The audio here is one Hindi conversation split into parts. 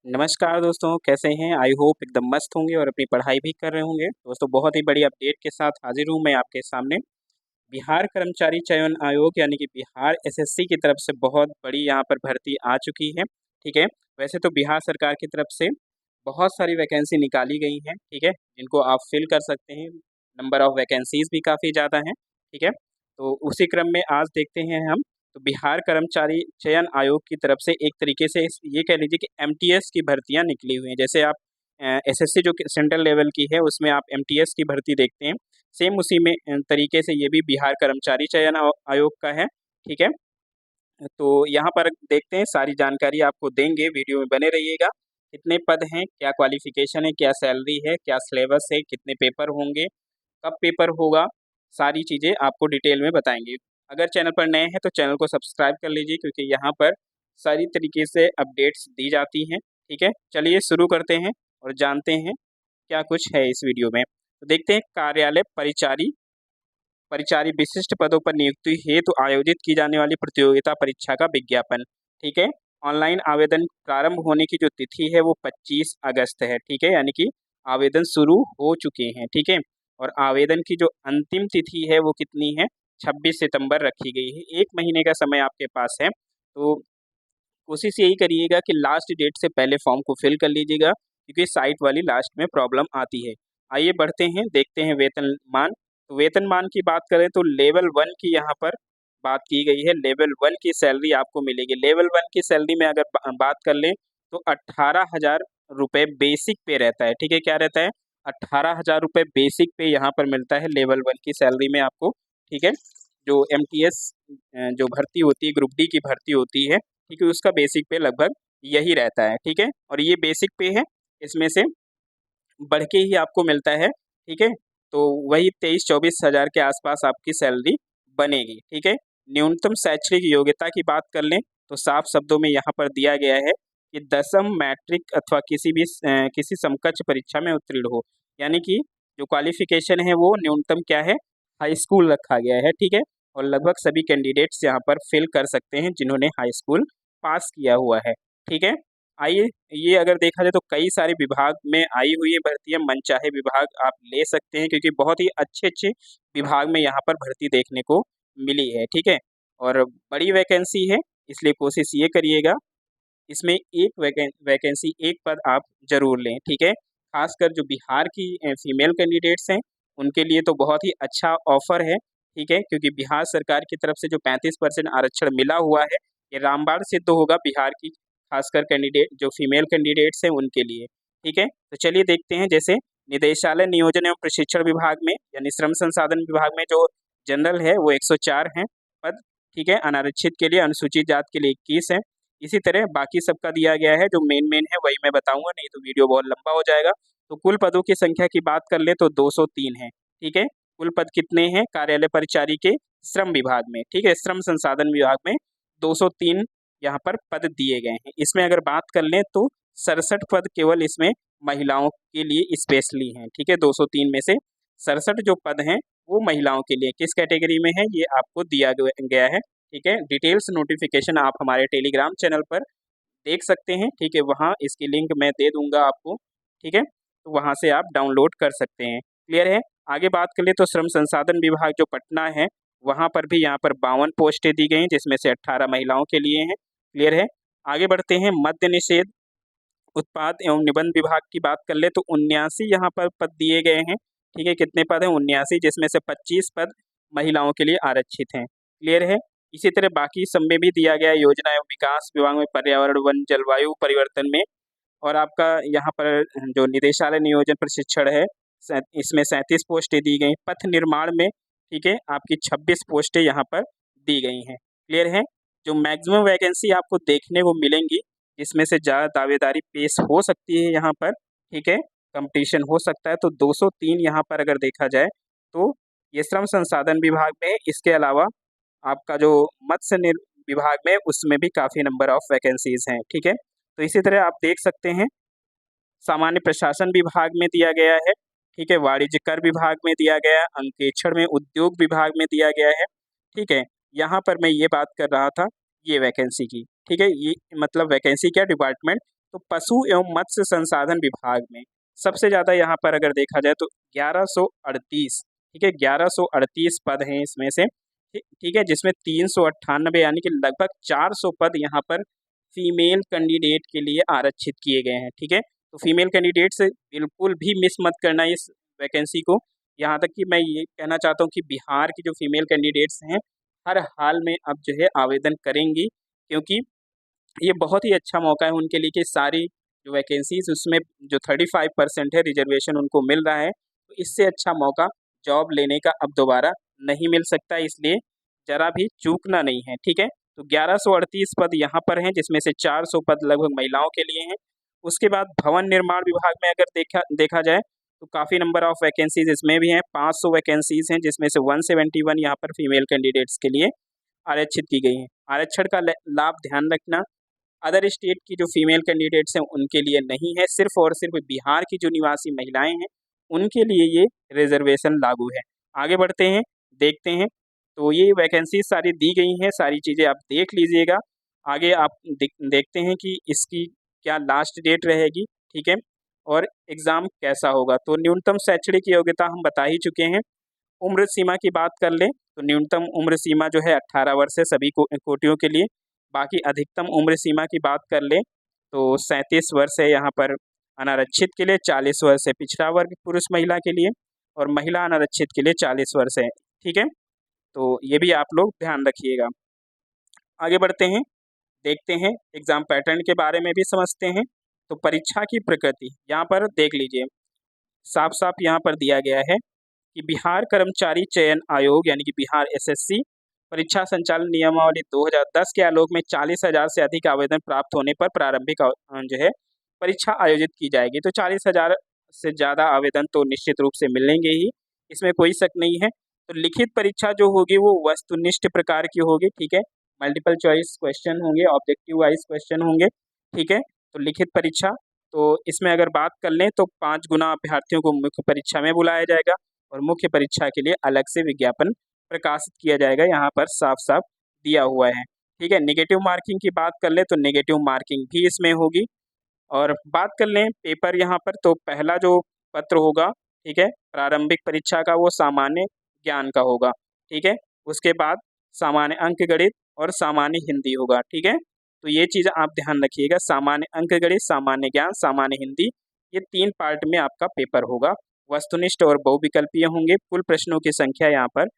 नमस्कार दोस्तों, कैसे हैं? आई होप एकदम मस्त होंगे और अपनी पढ़ाई भी कर रहे होंगे। दोस्तों, बहुत ही बड़ी अपडेट के साथ हाज़िर हूँ मैं आपके सामने। बिहार कर्मचारी चयन आयोग यानी कि बिहार एसएससी की तरफ से बहुत बड़ी यहाँ पर भर्ती आ चुकी है, ठीक है? वैसे तो बिहार सरकार की तरफ से बहुत सारी वैकेंसी निकाली गई हैं, ठीक है? जिनको आप फिल कर सकते हैं। नंबर ऑफ वैकेंसीज़ भी काफ़ी ज़्यादा हैं, ठीक है? तो उसी क्रम में आज देखते हैं हम, तो बिहार कर्मचारी चयन आयोग की तरफ से एक तरीके से ये कह लीजिए कि एमटीएस की भर्तियाँ निकली हुई हैं। जैसे आप एसएससी जो कि सेंट्रल लेवल की है, उसमें आप एमटीएस की भर्ती देखते हैं। सेम उसी में तरीके से ये भी बिहार कर्मचारी चयन आयोग का है, ठीक है? तो यहाँ पर देखते हैं, सारी जानकारी आपको देंगे, वीडियो में बने रहिएगा। कितने पद हैं, क्या क्वालिफ़िकेशन है, क्या सैलरी है, क्या सिलेबस है, कितने पेपर होंगे, कब पेपर होगा, सारी चीज़ें आपको डिटेल में बताएँगे। अगर चैनल पर नए हैं तो चैनल को सब्सक्राइब कर लीजिए, क्योंकि यहाँ पर सारी तरीके से अपडेट्स दी जाती हैं, ठीक है? चलिए शुरू करते हैं और जानते हैं क्या कुछ है इस वीडियो में। तो देखते हैं, कार्यालय परिचारी परिचारी विशिष्ट पदों पर नियुक्ति हेतु आयोजित की जाने वाली प्रतियोगिता परीक्षा का विज्ञापन, ठीक है? ऑनलाइन आवेदन प्रारंभ होने की जो तिथि है वो 25 अगस्त है, ठीक है? यानी कि आवेदन शुरू हो चुके हैं, ठीक है? और आवेदन की जो अंतिम तिथि है वो कितनी है? 26 सितंबर रखी गई है। 1 महीने का समय आपके पास है, तो कोशिश यही करिएगा कि लास्ट डेट से पहले फॉर्म को फिल कर लीजिएगा, क्योंकि साइट वाली लास्ट में प्रॉब्लम आती है। आइए बढ़ते हैं, देखते हैं वेतनमान। तो वेतनमान की बात करें तो लेवल 1 की यहाँ पर बात की गई है। लेवल 1 की सैलरी आपको मिलेगी। लेवल 1 की सैलरी में अगर बात कर लें तो 18,000 रुपये बेसिक पे रहता है, ठीक है? क्या रहता है? 18,000 रुपये बेसिक पे यहाँ पर मिलता है लेवल 1 की सैलरी में आपको, ठीक है? जो एमटीएस जो भर्ती होती है, ग्रुप डी की भर्ती होती है, ठीक है, उसका बेसिक पे लगभग यही रहता है, ठीक है? और ये बेसिक पे है, इसमें से बढ़ के ही आपको मिलता है, ठीक है? तो वही 23-24 हज़ार के आसपास आपकी सैलरी बनेगी, ठीक है? न्यूनतम शैक्षणिक योग्यता की बात कर लें तो साफ शब्दों में यहाँ पर दिया गया है कि 10वीं मैट्रिक अथवा किसी समकक्ष परीक्षा में उत्तीर्ण हो। यानी कि जो क्वालिफिकेशन है वो न्यूनतम क्या है? हाई स्कूल रखा गया है, ठीक है? और लगभग सभी कैंडिडेट्स यहाँ पर फिल कर सकते हैं जिन्होंने हाई स्कूल पास किया हुआ है, ठीक है? आइए, ये अगर देखा जाए तो कई सारे विभाग में आई हुई है भर्तियाँ, मनचाहे विभाग आप ले सकते हैं, क्योंकि बहुत ही अच्छे-अच्छे विभाग में यहाँ पर भर्ती देखने को मिली है, ठीक है? और बड़ी वैकेंसी है, इसलिए कोशिश ये करिएगा, इसमें एक वैकेंसी, एक पद आप ज़रूर लें, ठीक है? खासकर जो बिहार की फीमेल कैंडिडेट्स हैं, उनके लिए तो बहुत ही अच्छा ऑफ़र है, ठीक है? क्योंकि बिहार सरकार की तरफ से जो 35% आरक्षण मिला हुआ है, ये रामबाण सिद्ध होगा बिहार की खासकर कैंडिडेट जो फीमेल कैंडिडेट्स हैं उनके लिए, ठीक है? तो चलिए देखते हैं, जैसे निदेशालय नियोजन एवं प्रशिक्षण विभाग में यानी श्रम संसाधन विभाग में जो जनरल है वो 104 हैं पद, ठीक है? अनारक्षित के लिए, अनुसूचित जाति के लिए 21 हैं। इसी तरह बाकी सबका दिया गया है, जो मेन है वही मैं बताऊँगा, नहीं तो वीडियो बहुत लंबा हो जाएगा। तो कुल पदों की संख्या की बात कर लें तो 203 है, ठीक है? कुल पद कितने हैं कार्यालय परिचारी के? श्रम विभाग में, ठीक है? श्रम संसाधन विभाग में 203 यहाँ पर पद दिए गए हैं। इसमें अगर बात कर लें तो 67 पद केवल इसमें महिलाओं के लिए स्पेशली हैं, ठीक है? 203 में से 67 जो पद हैं वो महिलाओं के लिए। किस कैटेगरी में है ये आपको दिया गया है, ठीक है? डिटेल्स नोटिफिकेशन आप हमारे टेलीग्राम चैनल पर देख सकते हैं, ठीक है? वहाँ इसकी लिंक मैं दे दूँगा आपको, ठीक है? तो वहाँ से आप डाउनलोड कर सकते हैं। क्लियर है? आगे बात कर लें तो श्रम संसाधन विभाग जो पटना है, वहाँ पर भी यहाँ पर 52 पोस्टें दी गई हैं, जिसमें से 18 महिलाओं के लिए हैं। क्लियर है? आगे बढ़ते हैं, मद्य निषेध उत्पाद एवं निबंध विभाग की बात कर ले तो 79 यहाँ पर पद दिए गए हैं, ठीक है? कितने पद हैं? 79, जिसमें से 25 पद महिलाओं के लिए आरक्षित हैं। क्लियर है? इसी तरह बाकी सब में भी दिया गया है, योजना एवं विकास विभाग में, पर्यावरण, वन, जलवायु परिवर्तन में, और आपका यहाँ पर जो निदेशालय नियोजन प्रशिक्षण है, इसमें 37 पोस्टें दी गई। पथ निर्माण में, ठीक है, आपकी 26 पोस्टें यहाँ पर दी गई हैं। क्लियर है? जो मैक्सिमम वैकेंसी आपको देखने को मिलेंगी, इसमें से ज़्यादा दावेदारी पेश हो सकती है यहाँ पर, ठीक है? कंपटीशन हो सकता है, तो 203 यहाँ पर अगर देखा जाए तो ये श्रम संसाधन विभाग में है। इसके अलावा आपका जो मत्स्य विभाग में, उसमें भी काफ़ी नंबर ऑफ वैकेंसीज़ हैं, ठीक है? तो इसी तरह आप देख सकते हैं, सामान्य प्रशासन विभाग में दिया गया है, ठीक है? वाणिज्य कर विभाग में दिया गया है, अंकेक्षण में, उद्योग विभाग में दिया गया है, ठीक है? यहाँ पर मैं ये बात कर रहा था, ये वैकेंसी की, ठीक है? ये मतलब वैकेंसी क्या, डिपार्टमेंट तो पशु एवं मत्स्य संसाधन विभाग में सबसे ज़्यादा यहाँ पर अगर देखा जाए तो 1138, ठीक है, 1138 पद हैं इसमें से, ठीक है, जिसमें 398 यानी कि लगभग 400 पद यहाँ पर फीमेल कैंडिडेट के लिए आरक्षित किए गए हैं, ठीक है। तो फीमेल कैंडिडेट से बिल्कुल भी मिस मत करना इस वैकेंसी को। यहाँ तक कि मैं ये कहना चाहता हूँ कि बिहार की जो फीमेल कैंडिडेट्स हैं हर हाल में अब जो है आवेदन करेंगी, क्योंकि ये बहुत ही अच्छा मौका है उनके लिए कि सारी जो वैकेंसीज उसमें जो 35% है रिजर्वेशन उनको मिल रहा है, तो इससे अच्छा मौका जॉब लेने का अब दोबारा नहीं मिल सकता, इसलिए ज़रा भी चूकना नहीं है, ठीक है। तो 1138 पद यहाँ पर हैं, जिसमें से 400 पद लगभग महिलाओं के लिए हैं। उसके बाद भवन निर्माण विभाग में अगर देखा जाए तो काफ़ी नंबर ऑफ वैकेंसीज इसमें भी हैं, 500 वैकेंसीज हैं, जिसमें से 171 यहाँ पर फीमेल कैंडिडेट्स के लिए आरक्षित की गई हैं। आरक्षण का लाभ ध्यान रखना, अदर स्टेट की जो फीमेल कैंडिडेट्स हैं उनके लिए नहीं है, सिर्फ और सिर्फ बिहार की जो निवासी महिलाएं हैं उनके लिए ये रिजर्वेशन लागू है। आगे बढ़ते हैं, देखते हैं। तो ये वैकेंसी सारी दी गई हैं, सारी चीज़ें आप देख लीजिएगा। आगे आप देखते हैं कि इसकी क्या लास्ट डेट रहेगी, ठीक है, और एग्ज़ाम कैसा होगा। तो न्यूनतम शैक्षणिक योग्यता हम बता ही चुके हैं। उम्र सीमा की बात कर लें तो न्यूनतम उम्र सीमा जो है 18 वर्ष है सभी कोटियों के लिए। बाकी अधिकतम उम्र सीमा की बात कर लें तो 37 वर्ष है यहाँ पर अनारक्षित के लिए, 40 वर्ष है पिछड़ा वर्ग पुरुष महिला के लिए, और महिला अनारक्षित के लिए 40 वर्ष है, ठीक है। तो ये भी आप लोग ध्यान रखिएगा। आगे बढ़ते हैं, देखते हैं एग्ज़ाम पैटर्न के बारे में भी समझते हैं। तो परीक्षा की प्रकृति यहाँ पर देख लीजिए, साफ साफ यहाँ पर दिया गया है कि बिहार कर्मचारी चयन आयोग यानी कि बिहार एसएससी परीक्षा संचालन नियमावली 2010 के आलोक में 40,000 से अधिक आवेदन प्राप्त होने पर प्रारंभिक जो है परीक्षा आयोजित की जाएगी। तो 40,000 से ज़्यादा आवेदन तो निश्चित रूप से मिलेंगे ही, इसमें कोई शक नहीं है। तो लिखित परीक्षा जो होगी वो वस्तुनिष्ठ प्रकार की होगी, ठीक है, मल्टीपल चॉइस क्वेश्चन होंगे, ऑब्जेक्टिव वाइज क्वेश्चन होंगे, ठीक है। तो लिखित परीक्षा, तो इसमें अगर बात कर लें तो 5 गुना अभ्यर्थियों को मुख्य परीक्षा में बुलाया जाएगा और मुख्य परीक्षा के लिए अलग से विज्ञापन प्रकाशित किया जाएगा, यहाँ पर साफ साफ दिया हुआ है, ठीक है। नेगेटिव मार्किंग की बात कर लें तो नेगेटिव मार्किंग भी इसमें होगी। और बात कर लें पेपर यहाँ पर, तो पहला जो पत्र होगा, ठीक है, प्रारंभिक परीक्षा का, वो सामान्य ज्ञान का होगा, ठीक है। उसके बाद सामान्य अंक गणित और सामान्य हिंदी होगा, ठीक है। तो ये चीज़ आप ध्यान रखिएगा, सामान्य अंक गणित, सामान्य ज्ञान, सामान्य हिंदी, ये 3 पार्ट में आपका पेपर होगा। वस्तुनिष्ठ और बहुविकल्पीय होंगे। कुल प्रश्नों की संख्या यहाँ पर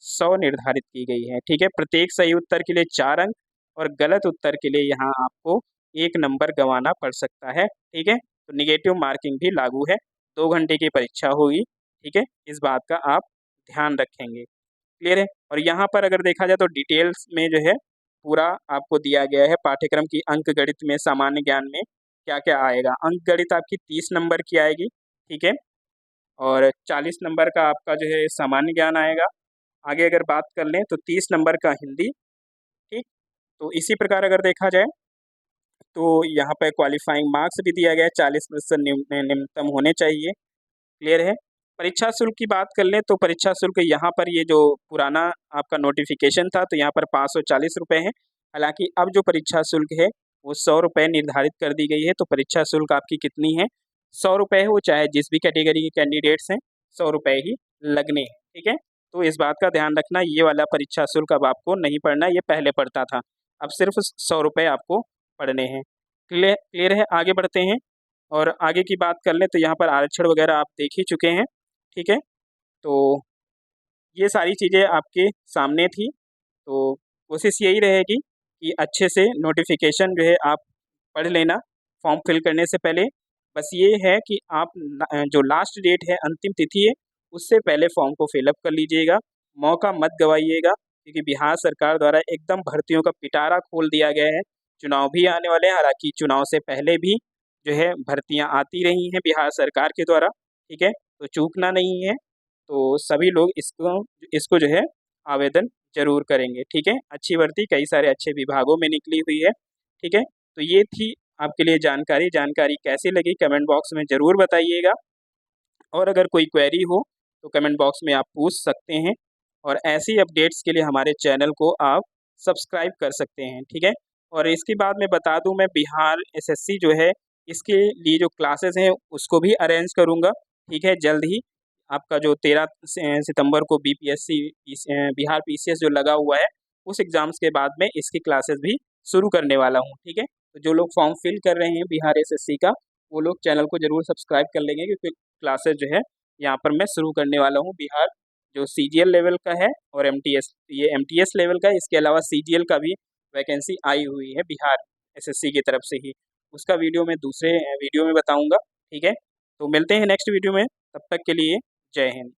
100 निर्धारित की गई है, ठीक है। प्रत्येक सही उत्तर के लिए 4 अंक और गलत उत्तर के लिए यहाँ आपको 1 नंबर गंवाना पड़ सकता है, ठीक है। तो निगेटिव मार्किंग भी लागू है। 2 घंटे की परीक्षा होगी, ठीक है, इस बात का आप ध्यान रखेंगे। क्लियर है। और यहाँ पर अगर देखा जाए तो डिटेल्स में जो है पूरा आपको दिया गया है पाठ्यक्रम की अंक गणित में, सामान्य ज्ञान में क्या क्या आएगा। अंक गणित आपकी 30 नंबर की आएगी, ठीक है, और 40 नंबर का आपका जो है सामान्य ज्ञान आएगा। आगे अगर बात कर लें तो 30 नंबर का हिंदी, ठीक। तो इसी प्रकार अगर देखा जाए तो यहाँ पर क्वालिफाइंग मार्क्स भी दिया गया है, 40% न्यूनतम होने चाहिए। क्लियर है। परीक्षा शुल्क की बात कर लें तो परीक्षा शुल्क यहाँ पर, ये जो पुराना आपका नोटिफिकेशन था तो यहाँ पर 540 रुपये है। हालांकि अब जो परीक्षा शुल्क है वो 100 रुपये निर्धारित कर दी गई है। तो परीक्षा शुल्क आपकी कितनी है, 100 रुपये है, वो चाहे जिस भी कैटेगरी के कैंडिडेट्स हैं 100 रुपये ही लगने हैं, ठीक है। तो इस बात का ध्यान रखना, ये वाला परीक्षा शुल्क अब आपको नहीं पड़ना, ये पहले पड़ता था, अब सिर्फ 100 रुपये आपको पड़ने हैं। क्लियर है। आगे बढ़ते हैं और आगे की बात कर लें तो यहाँ पर आरक्षण वगैरह आप देख ही चुके हैं, ठीक है। तो ये सारी चीज़ें आपके सामने थी। तो कोशिश यही रहेगी कि अच्छे से नोटिफिकेशन जो है आप पढ़ लेना फॉर्म फिल करने से पहले। बस ये है कि आप जो लास्ट डेट है, अंतिम तिथि है, उससे पहले फॉर्म को फिलअप कर लीजिएगा, मौका मत गवाइएगा, क्योंकि बिहार सरकार द्वारा एकदम भर्तियों का पिटारा खोल दिया गया है। चुनाव भी आने वाले हैं, हालांकि चुनाव से पहले भी जो है भर्तियां आती रही हैं बिहार सरकार के द्वारा, ठीक है। तो चूकना नहीं है, तो सभी लोग इसको इसको जो है आवेदन जरूर करेंगे, ठीक है। अच्छी भर्ती कई सारे अच्छे विभागों में निकली हुई है, ठीक है। तो ये थी आपके लिए जानकारी कैसी लगी कमेंट बॉक्स में ज़रूर बताइएगा, और अगर कोई क्वेरी हो तो कमेंट बॉक्स में आप पूछ सकते हैं, और ऐसी अपडेट्स के लिए हमारे चैनल को आप सब्सक्राइब कर सकते हैं, ठीक है। और इसके बाद मैं बता दूं, मैं बिहार एसएससी जो है इसके लिए जो क्लासेस हैं उसको भी अरेंज करूंगा, ठीक है, जल्द ही। आपका जो 13 सितंबर को बीपीएससी बिहार पीसीएस जो लगा हुआ है, उस एग्ज़ाम्स के बाद में इसकी क्लासेस भी शुरू करने वाला हूँ, ठीक है। तो जो लोग फॉर्म फिल कर रहे हैं बिहार एसएससी का, वो लोग चैनल को ज़रूर सब्सक्राइब कर लेंगे, क्योंकि क्लासेस जो है यहाँ पर मैं शुरू करने वाला हूँ। बिहार जो सीजीएल लेवल का है और एमटीएस, ये एमटीएस लेवल का है, इसके अलावा सीजीएल का भी वैकेंसी आई हुई है बिहार एसएससी की तरफ से ही। उसका वीडियो मैं दूसरे वीडियो में बताऊंगा, ठीक है। तो मिलते हैं नेक्स्ट वीडियो में, तब तक के लिए जय हिंद।